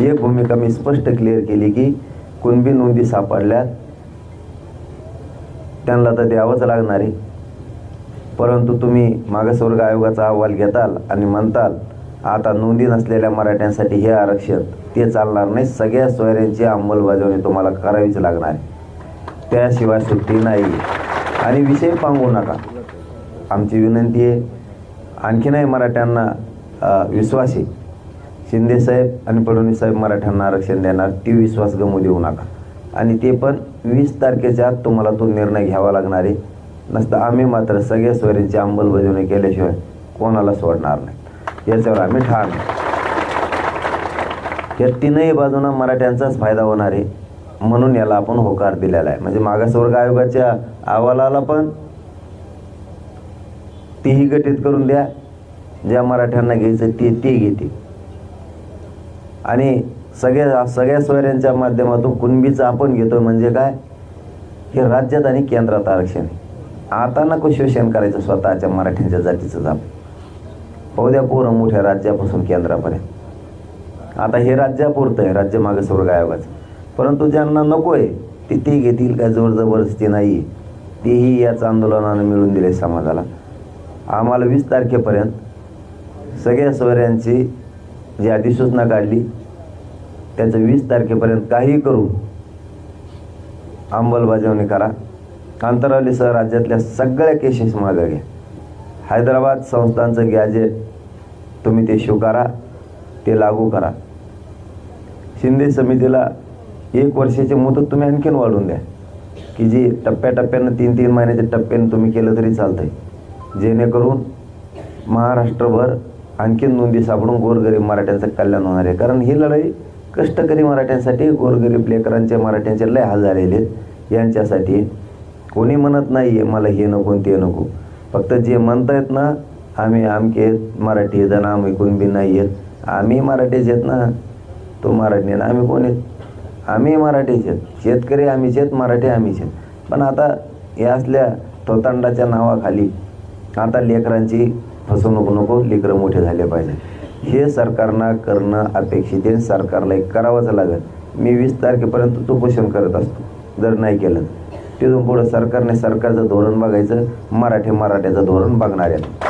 एक भूमिका मी स्पष्ट क्लिअर केली की कुणबी नोंदी सापडल्या त्यांना तर द्यावंच लागणार आहे, परंतु तुम्ही मागासवर्ग आयोगाचा अहवाल घेताल आणि म्हणताल आता नोंदी नसलेल्या मराठ्यांसाठी हे आरक्षण ते चालणार नाही, सगळ्या सोयऱ्यांची अंमलबजावणी तुम्हाला करावीच लागणार आहे, त्याशिवाय सुट्टी नाही. आणि विषय पांगू नका. आमची विनंती आहे, आणखीनही मराठ्यांना विश्वास आहे, शिंदेसाहेब आणि फडणवीस साहेब मराठ्यांना आरक्षण देणार, ती विश्वास गमू देऊ नका. आणि ते पण 20 तारखेच्या आत तुम्हाला तो निर्णय घ्यावा लागणार आहे. नसतं आम्ही मात्र सगळ्या सोयऱ्यांची अंमलबजावणी केल्याशिवाय कोणाला सोडणार नाही, याच्यावर आम्ही ठाण. या तीनही बाजूंना मराठ्यांचाच फायदा होणार आहे, म्हणून याला आपण होकार दिलेला आहे. म्हणजे मागासवर्ग आयोगाच्या अहवालाला पण तीही गटीत करून द्या, ज्या मराठ्यांना घ्यायचं ते घेतील. आणि सगळ्या सोयऱ्यांच्या माध्यमातून कुणबीचं आपण घेतो म्हणजे काय, हे राज्यात आणि केंद्रात आरक्षण आहे. आता नको शोषण करायचं स्वतःच्या मराठ्यांच्या जातीचं जाप. पाहू द्या पोरं मोठ्या राज्यापासून केंद्रापर्यंत. आता हे राज्यापुरतं आहे राज्य मागासवर्ग आयोगाचं, परंतु ज्यांना नको आहे ते घेतील, काय जोर जबरदस्ती नाही. तेही याच आंदोलनानं मिळून दिले समाजाला. आम्हाला 20 तारखेपर्यंत सगळ्या सोयऱ्यांची जी अधिसूचना काढली त्याचं 20 तारखेपर्यंत काही करून अंमलबजावणी करा. अंतरावलीसह राज्यातल्या सगळ्या केसेस मागे घ्या. हैदराबाद संस्थांचं गॅजेट तुम्ही ते स्वीकारा, ते लागू करा. शिंदे समितीला 1 वर्षाची मुदत तुम्ही आणखीन वाढवून द्या, की जी टप्प्याटप्प्यानं 3-3 महिन्याच्या टप्प्यानं तुम्ही केलं तरी चालतंय, जेणेकरून महाराष्ट्रभर आणखीन नोंदी सापडून गोरगरीब मराठ्यांचं कल्याण होणार आहे. कारण ही लढाई कष्टकरी मराठ्यांसाठी, गोरगरीब लेकरांचे मराठ्यांचे लय हाल झालेले आहेत यांच्यासाठी. कोणी म्हणत नाही आहे मला हे नको ते नको, फक्त जे म्हणतायत ना आम्ही आमके मराठी आहेत ना आम्ही कुणबी नाही आहेत, आम्ही मराठीच आहेत ना, तो मराठी ना आम्ही कोण आहेत, आम्ही मराठीच आहेत, शेतकरी आम्हीच आहेत, मराठी आम्हीच आहेत. पण आता या असल्या थोतांडाच्या नावाखाली आता लेकरांची फसवणूक नको, लेकरं मोठे झाले पाहिजे, हे सरकारनं करणं अपेक्षित आहे. सरकारला एक करावंच लागेल. मी 20 तारखेपर्यंत उपोषण करत असतो, जर नाही केलं तिथून पुढं सरकारने सरकारचं धोरण बघायचं, मराठ्याचं धोरण बघणार आहेत.